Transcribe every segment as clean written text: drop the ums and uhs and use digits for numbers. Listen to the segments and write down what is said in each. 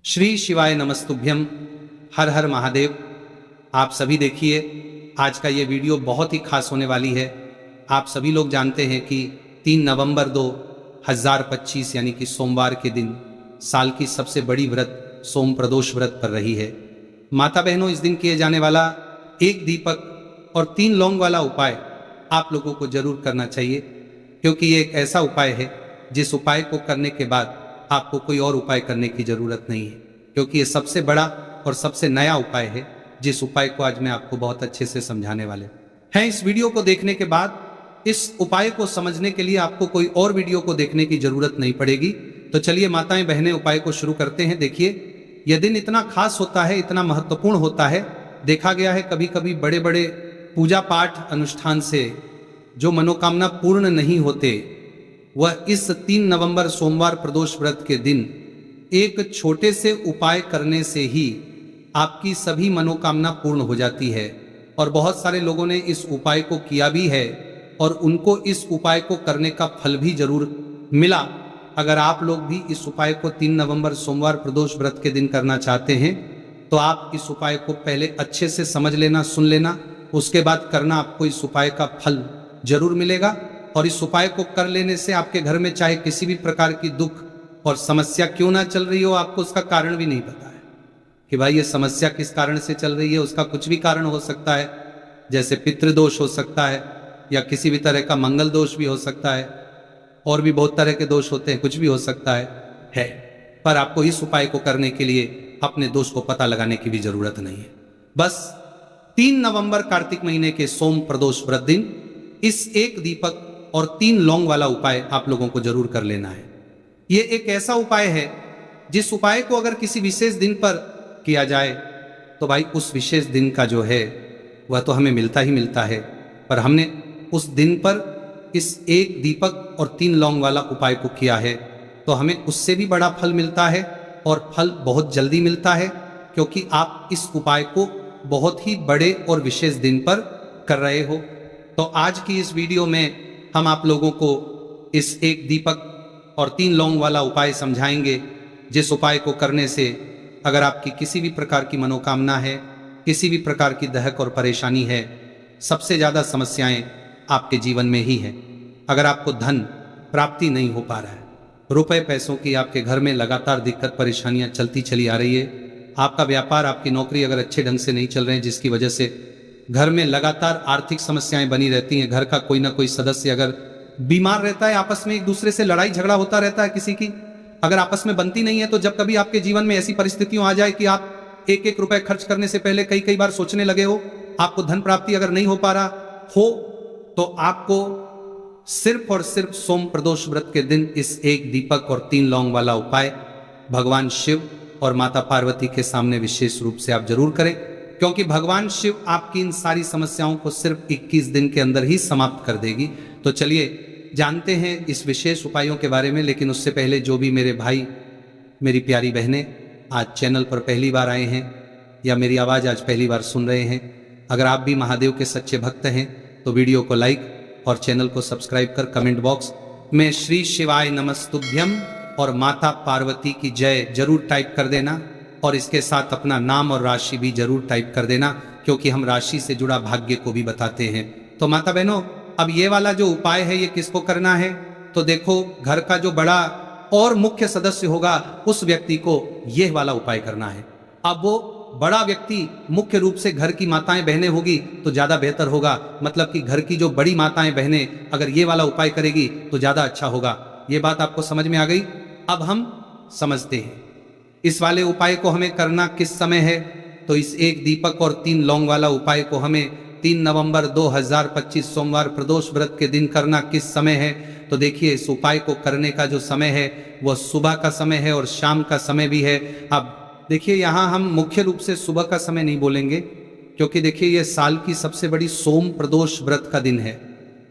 श्री शिवाय नमस्तुभ्यम। हर हर महादेव। आप सभी देखिए, आज का ये वीडियो बहुत ही खास होने वाली है। आप सभी लोग जानते हैं कि 3 नवंबर 2025 यानी कि सोमवार के दिन साल की सबसे बड़ी व्रत सोम प्रदोष व्रत पर रही है। माता बहनों, इस दिन किए जाने वाला एक दीपक और 3 लौंग वाला उपाय आप लोगों को जरूर करना चाहिए, क्योंकि ये एक ऐसा उपाय है जिस उपाय को करने के बाद आपको कोई और उपाय करने की जरूरत नहीं है, क्योंकि ये सबसे बड़ा और सबसे नया उपाय है, जिस उपाय को आज मैं आपको बहुत अच्छे से समझाने वाले हैं। इस वीडियो को देखने के बाद इस उपाय को समझने के लिए आपको कोई और वीडियो को देखने की जरूरत नहीं पड़ेगी। तो चलिए माताएं बहनें, उपाय को शुरू करते हैं। देखिए, यह दिन इतना खास होता है, इतना महत्वपूर्ण होता है। देखा गया है कभी कभी बड़े बड़े पूजा पाठ अनुष्ठान से जो मनोकामना पूर्ण नहीं होते, वह इस 3 नवंबर सोमवार प्रदोष व्रत के दिन एक छोटे से उपाय करने से ही आपकी सभी मनोकामना पूर्ण हो जाती है। और बहुत सारे लोगों ने इस उपाय को किया भी है और उनको इस उपाय को करने का फल भी जरूर मिला। अगर आप लोग भी इस उपाय को 3 नवंबर सोमवार प्रदोष व्रत के दिन करना चाहते हैं तो आप इस उपाय को पहले अच्छे से समझ लेना, सुन लेना, उसके बाद करना। आपको इस उपाय का फल जरूर मिलेगा। और इस उपाय को कर लेने से आपके घर में चाहे किसी भी प्रकार की दुख और समस्या क्यों ना चल रही हो, आपको उसका कारण भी नहीं पता है कि भाई ये समस्या किस कारण से चल रही है। उसका कुछ भी कारण हो सकता है, जैसे पितृदोष हो सकता है या किसी भी तरह का मंगल दोष भी हो सकता है, और भी बहुत तरह के दोष होते हैं, कुछ भी हो सकता है। पर आपको इस उपाय को करने के लिए अपने दोष को पता लगाने की भी जरूरत नहीं है। बस 3 नवंबर कार्तिक महीने के सोम प्रदोष व्रत दिन इस एक दीपक और 3 लौंग वाला उपाय आप लोगों को जरूर कर लेना है। यह एक ऐसा उपाय है जिस उपाय को अगर किसी विशेष दिन पर किया जाए तो भाई उस विशेष दिन का जो है वह तो हमें मिलता ही मिलता है। पर हमने उस दिन पर इस एक दीपक और 3 लौंग वाला उपाय को किया है तो हमें उससे भी बड़ा फल मिलता है, और फल बहुत जल्दी मिलता है, क्योंकि आप इस उपाय को बहुत ही बड़े और विशेष दिन पर कर रहे हो। तो आज की इस वीडियो में हम आप लोगों को इस एक दीपक और 3 लौंग वाला उपाय समझाएंगे, जिस उपाय को करने से अगर आपकी किसी भी प्रकार की मनोकामना है, किसी भी प्रकार की दहक और परेशानी है, सबसे ज़्यादा समस्याएं आपके जीवन में ही है। अगर आपको धन प्राप्ति नहीं हो पा रहा है, रुपए पैसों की आपके घर में लगातार दिक्कत परेशानियां चलती चली आ रही है, आपका व्यापार आपकी नौकरी अगर अच्छे ढंग से नहीं चल रहे हैं, जिसकी वजह से घर में लगातार आर्थिक समस्याएं बनी रहती हैं, घर का कोई ना कोई सदस्य अगर बीमार रहता है, आपस में एक दूसरे से लड़ाई झगड़ा होता रहता है, किसी की अगर आपस में बनती नहीं है, तो जब कभी आपके जीवन में ऐसी परिस्थितियां आ जाए कि आप एक एक रुपए खर्च करने से पहले कई कई बार सोचने लगे हो, आपको धन प्राप्ति अगर नहीं हो पा रहा हो, तो आपको सिर्फ और सिर्फ सोम प्रदोष व्रत के दिन इस एक दीपक और 3 लौंग वाला उपाय भगवान शिव और माता पार्वती के सामने विशेष रूप से आप जरूर करें, क्योंकि भगवान शिव आपकी इन सारी समस्याओं को सिर्फ 21 दिन के अंदर ही समाप्त कर देगी। तो चलिए जानते हैं इस विशेष उपायों के बारे में। लेकिन उससे पहले जो भी मेरे भाई, मेरी प्यारी बहनें आज चैनल पर पहली बार आए हैं या मेरी आवाज़ आज पहली बार सुन रहे हैं, अगर आप भी महादेव के सच्चे भक्त हैं तो वीडियो को लाइक और चैनल को सब्सक्राइब कर कमेंट बॉक्स में श्री शिवाय नमस्तुभ्यम और माता पार्वती की जय जरूर टाइप कर देना, और इसके साथ अपना नाम और राशि भी जरूर टाइप कर देना, क्योंकि हम राशि से जुड़ा भाग्य को भी बताते हैं। तो माता बहनों, अब ये वाला जो उपाय है ये किसको करना है? तो देखो, घर का जो बड़ा और मुख्य सदस्य होगा उस व्यक्ति को यह वाला उपाय करना है। अब वो बड़ा व्यक्ति मुख्य रूप से घर की माताएं बहनें होगी तो ज्यादा बेहतर होगा, मतलब कि घर की जो बड़ी माताएं बहनें अगर ये वाला उपाय करेगी तो ज्यादा अच्छा होगा। ये बात आपको समझ में आ गई? अब हम समझते हैं इस वाले उपाय को हमें करना किस समय है। तो इस एक दीपक और 3 लौंग वाला उपाय को हमें 3 नवंबर 2025 सोमवार प्रदोष व्रत के दिन करना किस समय है? तो देखिए, इस उपाय को करने का जो समय है वह सुबह का समय है और शाम का समय भी है। अब देखिए, यहाँ हम मुख्य रूप से सुबह का समय नहीं बोलेंगे, क्योंकि देखिए ये साल की सबसे बड़ी सोम प्रदोष व्रत का दिन है,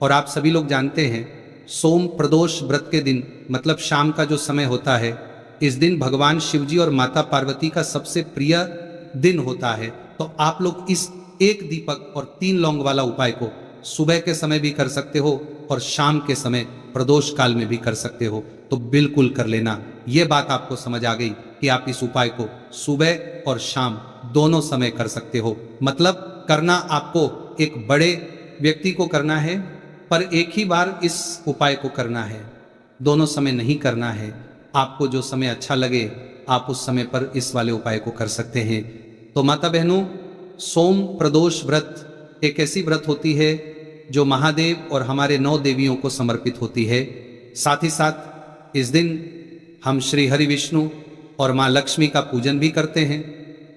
और आप सभी लोग जानते हैं सोम प्रदोष व्रत के दिन मतलब शाम का जो समय होता है, इस दिन भगवान शिवजी और माता पार्वती का सबसे प्रिय दिन होता है। तो आप लोग इस एक दीपक और 3 लौंग वाला उपाय को सुबह के समय भी कर सकते हो और शाम के समय प्रदोष काल में भी कर सकते हो। तो बिल्कुल कर लेना। ये बात आपको समझ आ गई। कि आप इस उपाय को सुबह और शाम दोनों समय कर सकते हो। मतलब करना आपको एक बड़े व्यक्ति को करना है, पर एक ही बार इस उपाय को करना है, दोनों समय नहीं करना है। आपको जो समय अच्छा लगे आप उस समय पर इस वाले उपाय को कर सकते हैं। तो माता बहनों, सोम प्रदोष व्रत एक ऐसी व्रत होती है जो महादेव और हमारे 9 देवियों को समर्पित होती है। साथ ही साथ इस दिन हम श्री हरि विष्णु और माँ लक्ष्मी का पूजन भी करते हैं।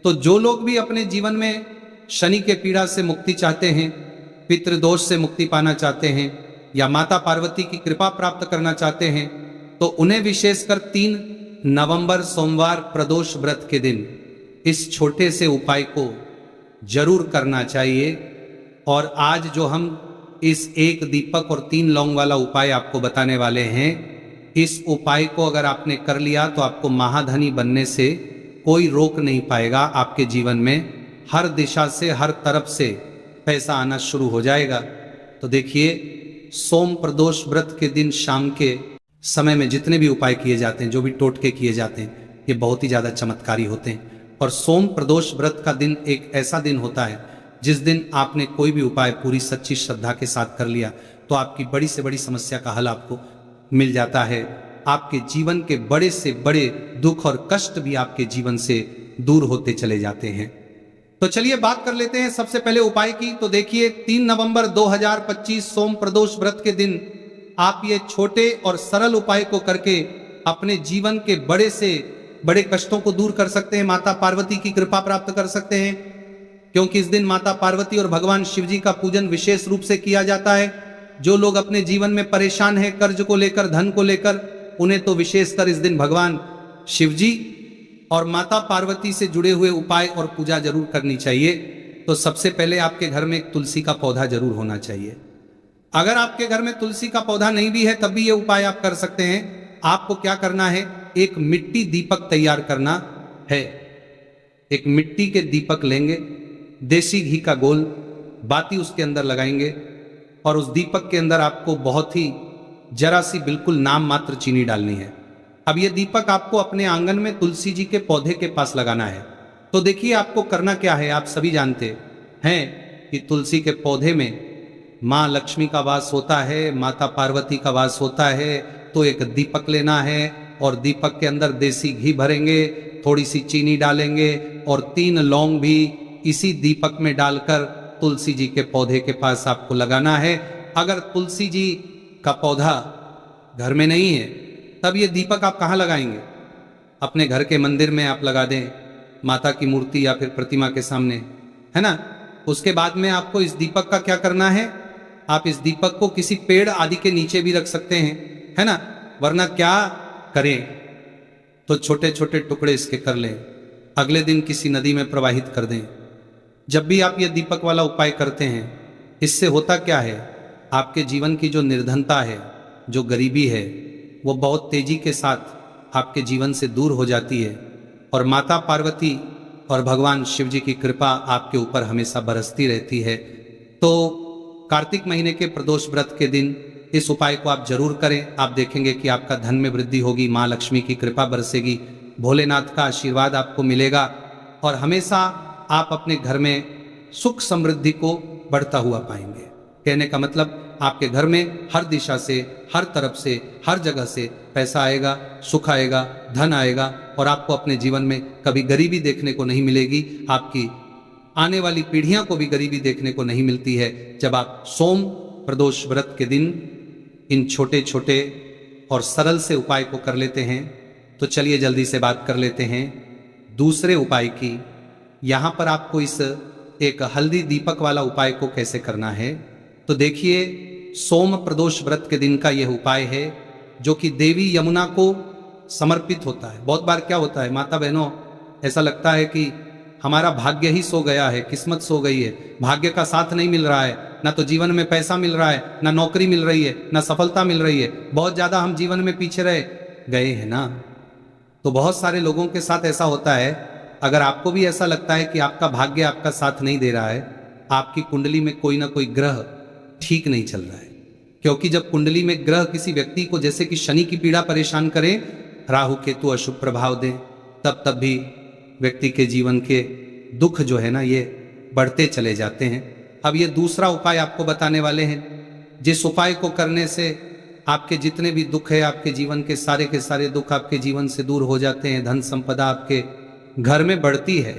तो जो लोग भी अपने जीवन में शनि के पीड़ा से मुक्ति चाहते हैं, पितृदोष से मुक्ति पाना चाहते हैं, या माता पार्वती की कृपा प्राप्त करना चाहते हैं, तो उन्हें विशेषकर 3 नवंबर सोमवार प्रदोष व्रत के दिन इस छोटे से उपाय को जरूर करना चाहिए। और आज जो हम इस 1 दीपक और 3 लौंग वाला उपाय आपको बताने वाले हैं, इस उपाय को अगर आपने कर लिया तो आपको महाधनी बनने से कोई रोक नहीं पाएगा। आपके जीवन में हर दिशा से, हर तरफ से पैसा आना शुरू हो जाएगा। तो देखिए, सोम प्रदोष व्रत के दिन शाम के समय में जितने भी उपाय किए जाते हैं, जो भी टोटके किए जाते हैं, ये बहुत ही ज़्यादा चमत्कारी होते हैं। और सोम प्रदोष व्रत का दिन एक ऐसा दिन होता है जिस दिन आपने कोई भी उपाय पूरी सच्ची श्रद्धा के साथ कर लिया तो आपकी बड़ी से बड़ी समस्या का हल आपको मिल जाता है। आपके जीवन के बड़े से बड़े दुख और कष्ट भी आपके जीवन से दूर होते चले जाते हैं। तो चलिए बात कर लेते हैं सबसे पहले उपाय की। तो देखिए, 3 नवंबर 2025 सोम प्रदोष व्रत के दिन आप ये छोटे और सरल उपाय को करके अपने जीवन के बड़े से बड़े कष्टों को दूर कर सकते हैं, माता पार्वती की कृपा प्राप्त कर सकते हैं। क्योंकि इस दिन माता पार्वती और भगवान शिव जी का पूजन विशेष रूप से किया जाता है। जो लोग अपने जीवन में परेशान हैं कर्ज को लेकर, धन को लेकर, उन्हें तो विशेषकर इस दिन भगवान शिव जी और माता पार्वती से जुड़े हुए उपाय और पूजा जरूर करनी चाहिए। तो सबसे पहले आपके घर में एक तुलसी का पौधा जरूर होना चाहिए। अगर आपके घर में तुलसी का पौधा नहीं भी है तब भी ये उपाय आप कर सकते हैं। आपको क्या करना है, एक मिट्टी दीपक तैयार करना है। एक मिट्टी के दीपक लेंगे, देसी घी का गोल बाती उसके अंदर लगाएंगे और उस दीपक के अंदर आपको बहुत ही जरा सी बिल्कुल नाम मात्र चीनी डालनी है। अब ये दीपक आपको अपने आंगन में तुलसी जी के पौधे के पास लगाना है। तो देखिए आपको करना क्या है, आप सभी जानते हैं कि तुलसी के पौधे में माँ लक्ष्मी का वास होता है, माता पार्वती का वास होता है। तो एक दीपक लेना है और दीपक के अंदर देसी घी भरेंगे, थोड़ी सी चीनी डालेंगे और 3 लौंग भी इसी दीपक में डालकर तुलसी जी के पौधे के पास आपको लगाना है। अगर तुलसी जी का पौधा घर में नहीं है तब ये दीपक आप कहाँ लगाएंगे? अपने घर के मंदिर में आप लगा दें, माता की मूर्ति या फिर प्रतिमा के सामने, है ना। उसके बाद में आपको इस दीपक का क्या करना है, आप इस दीपक को किसी पेड़ आदि के नीचे भी रख सकते हैं, है ना। वरना क्या करें, तो छोटे छोटे टुकड़े इसके कर लें, अगले दिन किसी नदी में प्रवाहित कर दें। जब भी आप ये दीपक वाला उपाय करते हैं, इससे होता क्या है, आपके जीवन की जो निर्धनता है, जो गरीबी है, वो बहुत तेजी के साथ आपके जीवन से दूर हो जाती है और माता पार्वती और भगवान शिव जी की कृपा आपके ऊपर हमेशा बरसती रहती है। तो कार्तिक महीने के प्रदोष व्रत के दिन इस उपाय को आप जरूर करें। आप देखेंगे कि आपका धन में वृद्धि होगी, माँ लक्ष्मी की कृपा बरसेगी, भोलेनाथ का आशीर्वाद आपको मिलेगा और हमेशा आप अपने घर में सुख समृद्धि को बढ़ता हुआ पाएंगे। कहने का मतलब आपके घर में हर दिशा से, हर तरफ से, हर जगह से पैसा आएगा, सुख आएगा, धन आएगा और आपको अपने जीवन में कभी गरीबी देखने को नहीं मिलेगी। आपकी आने वाली पीढ़ियां को भी गरीबी देखने को नहीं मिलती है जब आप सोम प्रदोष व्रत के दिन इन छोटे छोटे और सरल से उपाय को कर लेते हैं। तो चलिए जल्दी से बात कर लेते हैं दूसरे उपाय की। यहां पर आपको इस एक हल्दी दीपक वाला उपाय को कैसे करना है, तो देखिए सोम प्रदोष व्रत के दिन का यह उपाय है जो कि देवी यमुना को समर्पित होता है। बहुत बार क्या होता है माता बहनों, ऐसा लगता है कि हमारा भाग्य ही सो गया है, किस्मत सो गई है, भाग्य का साथ नहीं मिल रहा है, ना तो जीवन में पैसा मिल रहा है, ना नौकरी मिल रही है, ना सफलता मिल रही है, बहुत ज्यादा हम जीवन में पीछे रह गए हैं ना। तो बहुत सारे लोगों के साथ ऐसा होता है। अगर आपको भी ऐसा लगता है कि आपका भाग्य आपका साथ नहीं दे रहा है, आपकी कुंडली में कोई ना कोई ग्रह ठीक नहीं चल रहा है, क्योंकि जब कुंडली में ग्रह किसी व्यक्ति को जैसे कि शनि की पीड़ा परेशान करे, राहु केतु अशुभ प्रभाव दें तब भी व्यक्ति के जीवन के दुख जो है ना ये बढ़ते चले जाते हैं। अब ये दूसरा उपाय आपको बताने वाले हैं, जिस उपाय को करने से आपके जितने भी दुख है, आपके जीवन के सारे दुख आपके जीवन से दूर हो जाते हैं, धन संपदा आपके घर में बढ़ती है,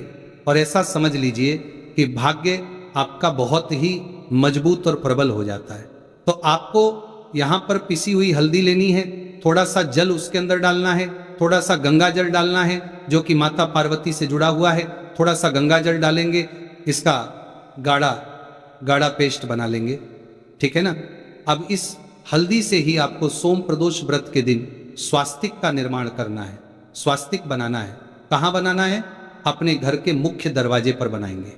और ऐसा समझ लीजिए कि भाग्य आपका बहुत ही मजबूत और प्रबल हो जाता है। तो आपको यहाँ पर पिसी हुई हल्दी लेनी है, थोड़ा सा जल उसके अंदर डालना है, थोड़ा सा गंगा जल डालना है जो कि माता पार्वती से जुड़ा हुआ है। थोड़ा सा गंगा जल डालेंगे, इसका गाढ़ा गाढ़ा पेस्ट बना लेंगे, ठीक है ना। अब इस हल्दी से ही आपको सोम प्रदोष व्रत के दिन स्वास्तिक का निर्माण करना है, स्वास्तिक बनाना है। कहाँ बनाना है? अपने घर के मुख्य दरवाजे पर बनाएंगे,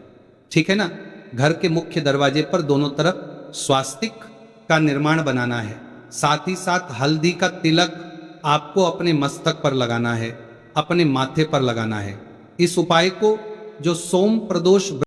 ठीक है ना। घर के मुख्य दरवाजे पर दोनों तरफ स्वास्तिक का निर्माण बनाना है। साथ ही साथ हल्दी का तिलक आपको अपने मस्तक पर लगाना है, अपने माथे पर लगाना है। इस उपाय को जो सोम प्रदोष